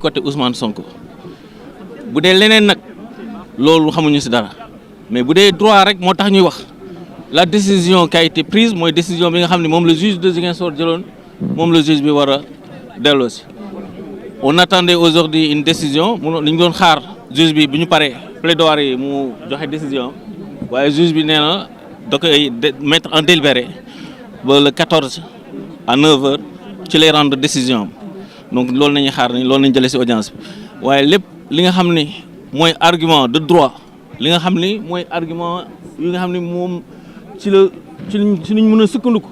côté Ousmane Sonko bu dee leneen nag loolu xamuñu ci dara mais bu dee droit rek moo tax ñuy wax la décision qui a été prise mooy décision bi nga xam ne moom le juge de Ziguinchor jëloon moom le juge bi war a delloo si. On attendait aujourd'hui une décision li ñu doon xaar juge bi bu ñu paree plaidoirie yi mu joxe décision waaye juge bi nee na da koy mettre en délibéré ba le 14 à 9h ci lay rendre décision donc loolu nañuy xaar ni loolu nañ jëlee ci audience bi waaye lépp li nga xam ni mooy argument de droit li nga xam ni mooy argument yi nga xam ni moom ci liñ mën a sukkandiku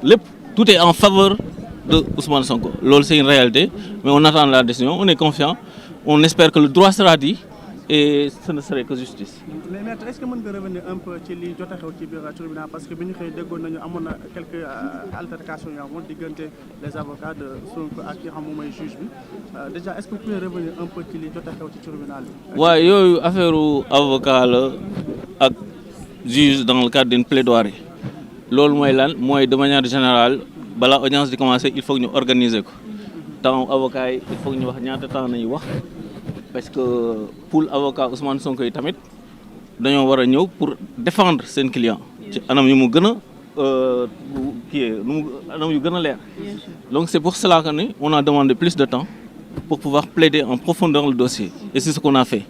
lépp tout est en faveur de Ousmane Sonko loolu c'est une réalité mais on attend la décision on est confiant on espère que le droit sera dit et ce ne serait que justice. mais maître est-ce que mën nga revenir un peu ci li jot a xew ci biir tribunal parce que bi ñu xëy déggoon nañu amoon na quelques altercations yoo amoon diggante les avocats de Sonko ak ki xam moom mooy juge bi déjà est-ce que vous pouvez revenir un peu ci li jot a xew ci tribunal bi. waaw yooyu affaire avocat la ak juge dans le cadre d'une plaidoirie loolu mooy lan mooy de manière générale balaa audience di commencer il faut que ñu organiser ko temps avocat yi il faut que ñu wax ñaata temps nañu wax. parce que pour avocat Ousmane Sonko yi tamit dañoo war a ñëw pour défendre seen client ci anam yu mu gën a anam yu gën a leer donc c'est pour cela que ni on a demandé plus de temps pour pouvoir plaider en profondeur le dossier et c'est ce qu'on a fait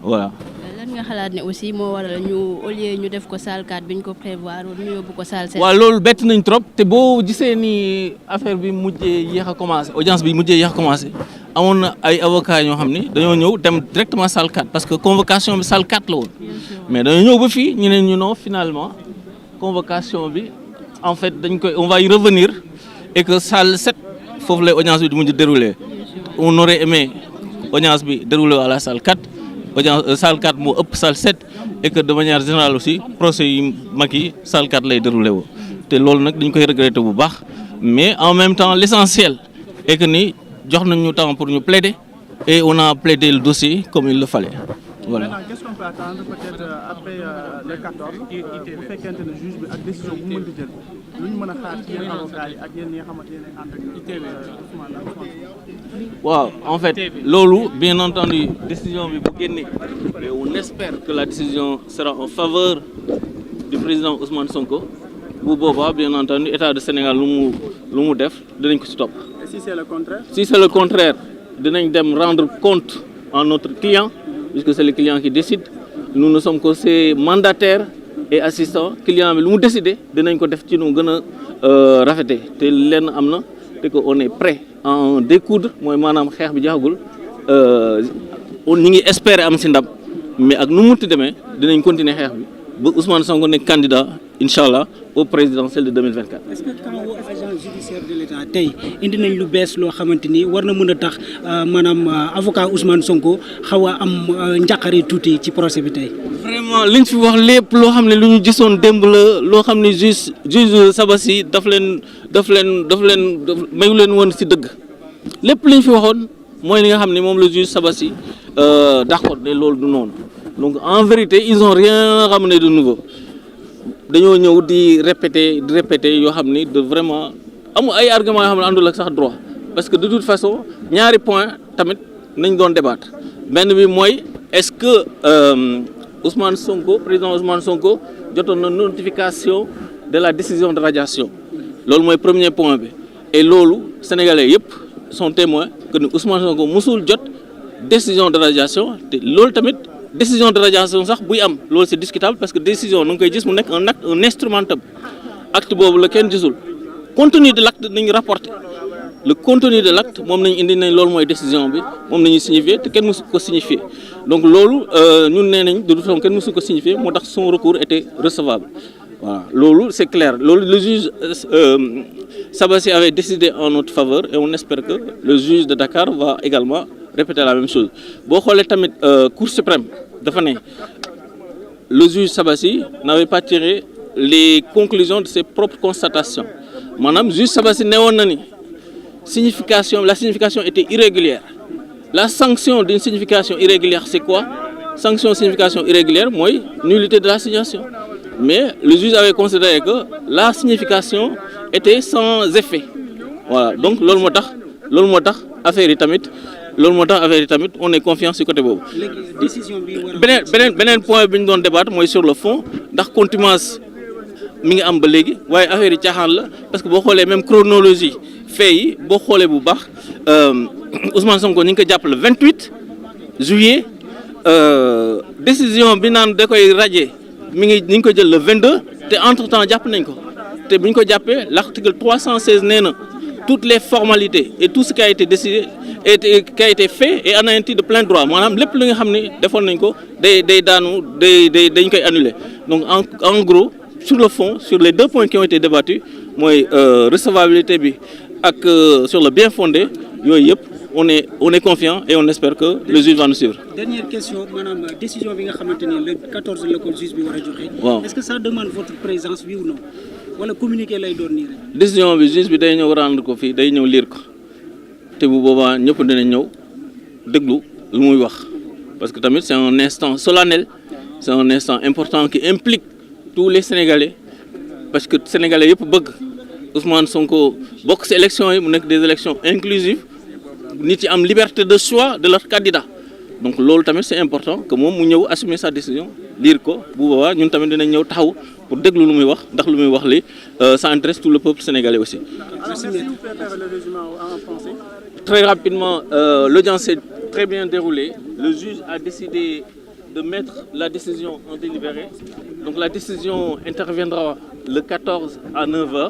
voilà. lan nga xalaat ne aussi moo waral ñu au lieu ñu def ko salle 4 bi ñu ko prévoir ñu yóbbu ko salle 7. waaw loolu bett nañ trop te boo gisee ni affaire bi mujjee yéex a commencé audience bi mujjee yéex a commencé. amoon na ay avocats ñoo xam ni dañoo ñëw dem directement salle 4 parce que convocation bi salle 4 la woon mais dañoo ñëw ba fii ñu ne ñu non finalement convocation bi en fait on va y revenir et que salle 7 foofu lay audience bi di mujj dérouler on aurait aimé audience bi dérouler à la salle 4 audience salle 4 moo ëpp salle 7 et que de manière générale aussi procès yi mag yi salle 4 lay dérouler woo te loolu nag dañ koy regretter bu baax mais en même temps l'essentiel est que ni jox nañu temps pour ñu plaider et on a plaidé le dossier comme il le fallait voilà. Maintenant, qu'est-ce qu'on peut attendre peut-être après le 14 bu fekkente ne juge bi ak décision bu mu mën di jël lu ñu mën a xaar ci yéen avocats yi ak yéen ñi nga xamante ne ànd ak Ousmane. waaw en fait loolu bien entendu décision bi bu génnee mais on espère que la décision sera en faveur du président Ousmane Sonko bu boobaa bien entendu état de Sénégal lu mu def dinañ ko ci topp. Si c'est le contraire? Si c'est le contraire, dinañ dem rendre compte à notre client, puisque c'est le client qui décide. Nous ne sommes que ses mandataires et assistants. Client bi lu mu décider dinañ ko def ci nu gën a rafete te lenn am na te que on est prêt à en découdre mooy maanaam xeex bi jeexagul ñu ngi espérer am ci ndam mais ak nu mu munti demee dinañ continuer xeex bi ba Ousmane Sonko nekk candidat inchallah au présidentiel de 2024. Est-ce que quand woo agent judiciaire de l'État tey indi nañ lu bees loo xamante ni war na mën a tax maanaam avocat Ousmane Sonko xaw a am njàqare tuuti ci procès bi tey. vraiment liñ fi wax lépp loo xam ne lu ñu gisoon démb la loo xam ne juge Sabassi daf leen mayu leen woon ci dëgg lépp liñ fi waxoon mooy li nga xam ne moom le juge Sabassi d'accord ne loolu du noonu donc en vérité ils ont rien ramené de nouveau. dañoo ñëw di répéter yoo xam ni de vraiment amul ay arguments yoo xam ne àndul ak sax droit parce que de toute façon ñaari point tamit nañ doon débattre benn bi mooy est-ce que Ousmane Sonko président Ousmane Sonko jotoon na notification de la décision de radiation loolu mooy premier point bi et loolu sénégalais yëpp sont témoins que ni Ousmane Sonko musul jot décision de radiation te loolu tamit. décision de radiation sax buy am loolu c'est discutable parce que décision nu ngi koy gis mu nekk un acte un instrumentum acte boobu la kenn gisul contenu de l'acte nañu rapporté le contenu de l'acte moom nañu indi nañ loolu mooy décision bi moom nañu signifié te kenn mësu ko signifié donc loolu ñun nee nañ de toute façon kenn mësu ko signifié moo tax son recours était recevable voilà loolu c'est clair loolu le juge Sabassi avait décidé en notre faveur et on espère que le juge de Dakar va également répéter la même chose boo xoolee tamit Cour suprême dafa ne le juge Sabassi n'avait pas tiré les conclusions de ses propres constatations maanaam juge Sabassi ne woon na ni la signification était irrégulière la sanction d'une signification irrégulière c'est quoi signification irrégulière mooy nullité de la signation mais le juge avait considéré que la signification était sans effet voilà donc loolu moo tax affaire yi tamit loolu moo tax affaire yi tamit on est confiant ci côté boobu. léegi décision bi war a beneen point bi ñu doon débattre mooy sur le fond ndax contumace mi ngi am ba léegi waaye affaire yi caaxaan la parce que boo xoolee même chronologie fait yi boo xoolee bu baax Ousmane Sonko ñu ngi ko jàpp le 28 juillet décision bi naan da koy radier mi ngi ñu ngi ko jël le 22 te entre temps jàpp nañ ko te bi ñu ko jàppee l'article 316 nee na toutes les formalités et tout ce qui a été décidé et qui a été fait est anéanti de plein droit maanaam lépp li nga xam ne defoon nañ ko dañ koy annuler donc en gros sur le fond sur les deux points qui ont été débattus mooy recevabilité bi ak sur le bien fondé yooyu yëpp on est confiant et on espère que le juge va nous suivre. Dernière question maanaam décision bi nga xamante ni le 14 la ko juge bi war a joxe. waaw est-ce que ça demande votre présence oui ou non wala communiqué lay doon nii rek. décision bi juge bi day ñëw rendre ko fii day ñëw lire ko te bu boobaa ñëpp dinañ ñëw déglu lu muy wax parce que tamit c'est un instant solennel c'est un instant important qui implique tous les Sénégalais parce que Sénégalais yëpp bëgg Ousmane Sonko bokk ci élections yi mu nekk des élections inclusives nit yi am liberté de choix de leur candidat donc loolu tamit c'est important que moom mu ñëw assumer sa décision lire ko bu boobaa ñun tamit dinañ ñëw taxaw pour déglu lu muy wax ndax lu muy wax li ça intéresse tout le peuple sénégalais aussi. Très rapidement, l'audience s'est très bien déroulée. Le juge a décidé de mettre la décision en délibéré. Donc la décision interviendra le 14 à 9h.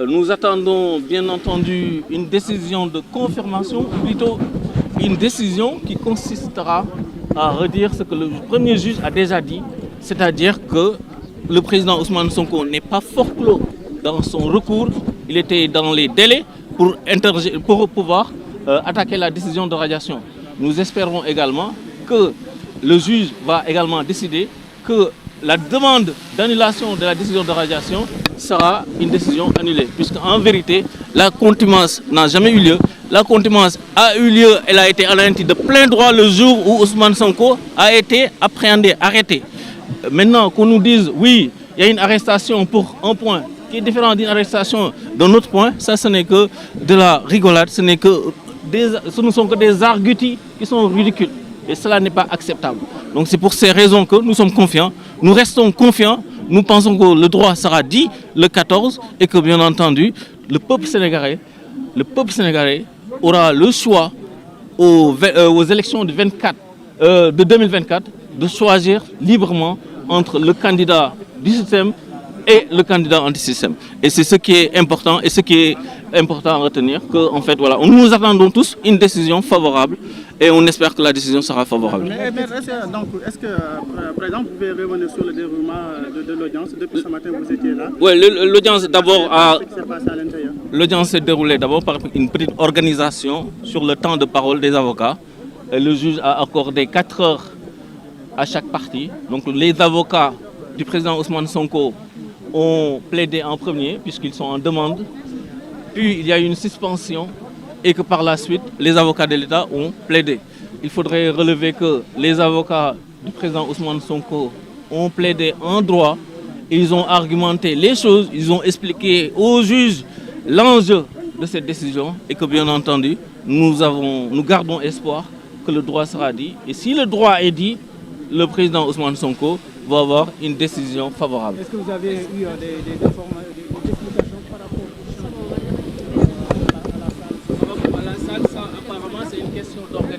Nous attendons bien entendu une décision de confirmation, ou plutôt une décision qui consistera à redire ce que le premier juge a déjà dit, c'est-à-dire que le président Ousmane Sonko n'est pas forclos dans son recours, il était dans les délais pour pouvoir attaquer la décision de radiation. Nous espérons également que le juge va également décider que la demande d'annulation de la décision de radiation sera une décision annulée, puisqu'en vérité, la contumace n'a jamais eu lieu. La contumace a eu lieu, elle a été anéantie de plein droit le jour où Ousmane Sonko a été appréhendé, arrêté. Maintenant, qu'on nous dise, oui, il y a une arrestation pour un point qui est différent d'une arrestation d'un autre point, ça ce n'est que de la rigolade, ce ne sont que des arguties qui sont ridicules. Et cela n'est pas acceptable. Donc c'est pour ces raisons que nous sommes confiants, nous restons confiants, nous pensons que le droit sera dit le 14 et que bien entendu, le peuple sénégalais aura le choix aux élections de 2024 de choisir librement entre le candidat du système et le candidat anti-système. Et c'est ce qui est important et ce qui est important à retenir, que en fait voilà, nous attendons tous une décision favorable et on espère que la décision sera favorable. Mais est-ce que par exemple, vous pouvez revenir sur le déroulement de l'audience? Depuis ce matin, vous étiez là. Oui, l'audience d'abord l'audience s'est déroulée d'abord par une petite organisation sur le temps de parole des avocats. Et le juge a accordé 4 heures à chaque partie. Donc les avocats du président Ousmane Sonko ont plaidé en premier puisqu'ils sont en demande. Puis il y a eu une suspension et que par la suite, les avocats de l'État ont plaidé. Il faudrait relever que les avocats du président Ousmane Sonko ont plaidé en droit. Ils ont argumenté les choses, ils ont expliqué aux juges l'enjeu de cette décision et que bien entendu, nous gardons espoir que le droit sera dit. Et si le droit est dit, le président Ousmane Sonko va avoir une décision favorable. Est-ce que vous avez eu des informations